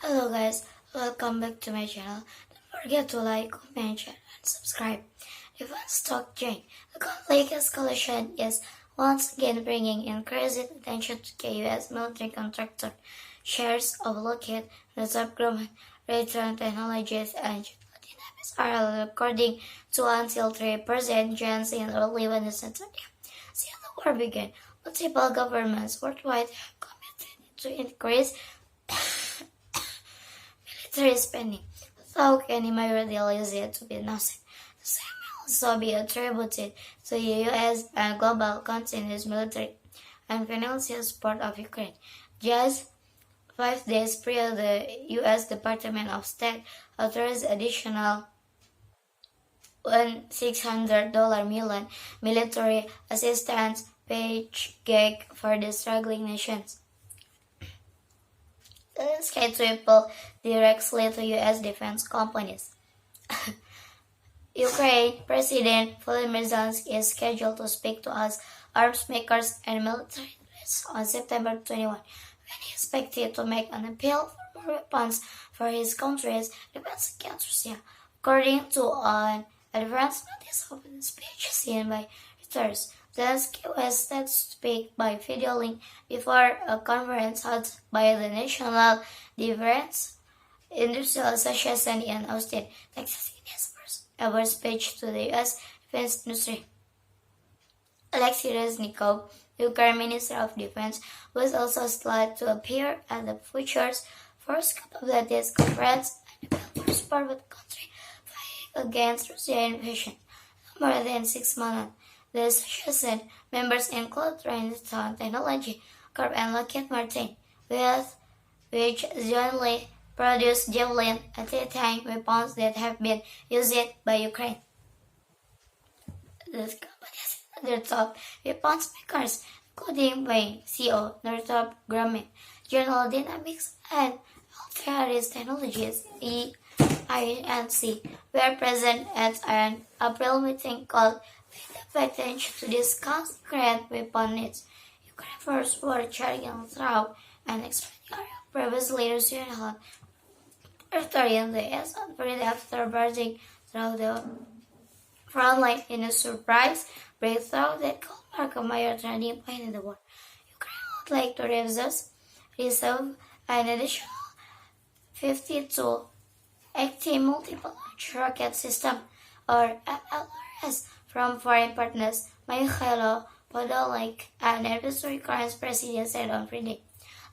Hello guys, welcome back to my channel. Don't forget to like, comment, share, and subscribe. Defense stock chain. The conflict escalation is once again bringing increasing attention to the U.S. military contractor. Shares of Lockheed, Northrop Grumman, Raytheon Technologies, and Dynamics are recording 2 until 3% gains in early Wednesday. Since the war began, multiple governments worldwide have committed to increase military spending, without any major deal is yet to be announced. The same may also be attributed to the U.S. and global continuous military and financial support of Ukraine. Just 5 days prior, the U.S. Department of State authorized additional $1,600 million military assistance package for the struggling nations. This triple directly to U.S. defense companies. Ukraine President Volodymyr Zelensky is scheduled to speak to us arms makers and military leaders on September 21, when he is expected to make an appeal for more weapons for his country's defense against Russia, according to an advance notice of the speech seen by Reuters. Zelensky was set to speak by video link before a conference held by the National Defense Industrial Association in Austin, Texas, in his first ever speech to the U.S. defense industry. Alexei Reznikov, Ukraine Minister of Defense, was also slated to appear at the Futures Force Capabilities Conference and appeal for support with the country fighting against Russian invasion. More than 6 months. The association members include Raytheon Technology Corp and Lockheed Martin, which jointly produce Javelin anti-tank weapons that have been used by Ukraine. These companies are the top weapons makers, including by CO, Northrop Grumman, General Dynamics, and L-Harris Technologies, EINC, were present at an April meeting called attention to discuss current weapon needs. Ukraine forces were charging throughout and expanding area previously Russian held territory in the east and freed after barging through the front line in a surprise breakthrough that could mark a major turning point in the war. Ukraine would like to reserve an additional 52 active multiple launch rocket system or MLRS from foreign partners. Mikhailo Podolyak, an advisor to Ukraine's president, said on Friday.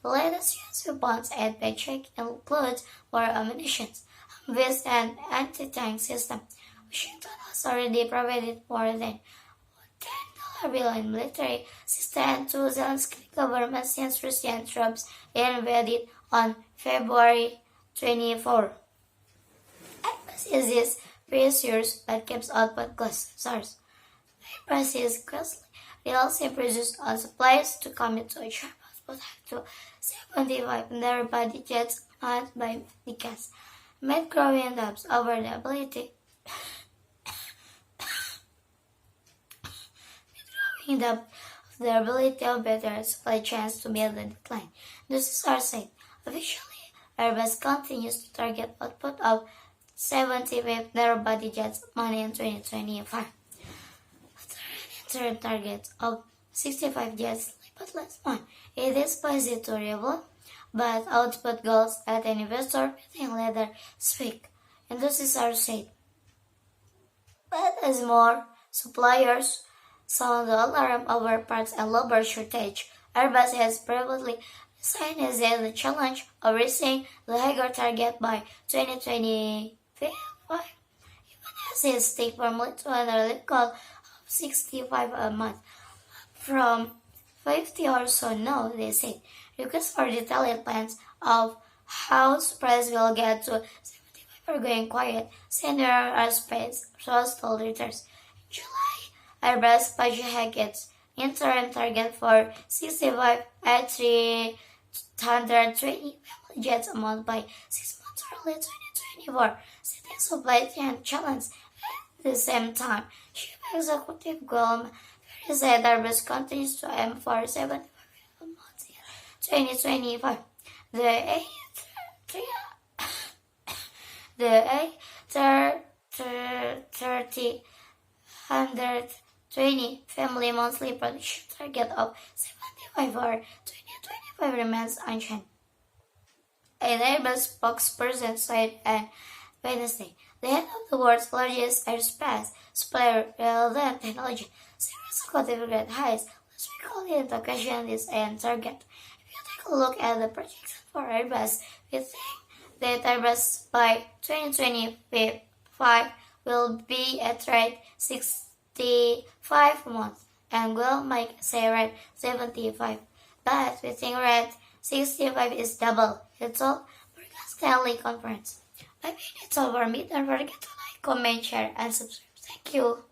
The latest U.S. weapons and paycheck includes more ammunition, Humvees, and anti-tank system. Washington has already provided more than $10 billion military assistance to Zelensky government since Russian troops invaded on February 24. Is pressures that keeps output costs SARS. The price is costly. They also produce on supplies to commit to a sharp output to 75 narrow-body jets manned by decades, made growing doubts over the ability of better supply chains to meet the decline. This is said. Officially, Airbus continues to target output of 75 narrow-body jets money in 2025. After an interim target of 65 jets but last month, it is possible to reveal but output goals at an investor meeting later this week. Industries are said. But as more suppliers sound the alarm over parts and labor shortage, Airbus has previously designated the challenge of reaching the higher target by 2025. Even as it stakes firmly to another goal of 65 a month, from 50 or so now, they said. Requests for detailed plans of how supplies will get to 75 are going quiet, Senior Aerospace source told Reuters. In July, Airbus budget its interim target for 65 at 320 family jets a month by 6 months early 2024, setting supply chain challenge. At the same time, Chief Executive Guillaume said Airbus continues to aim for 75 months in 2025. The A3 The A30 120 family monthly production target of 75 or 2025 remains unchanged. An Airbus spokesperson said on Wednesday, the head of the world's largest aerospace supplier then technology, several consecutive highs last week called into question this target. If you take a look at the projection for Airbus, we think that Airbus by 2025 will be at rate 65 months and will make say rate 75. But we think rate 65 is double. It's all Morgan Stanley conference. Maybe that's all for me. Don't forget to like, comment, share, and subscribe. Thank you.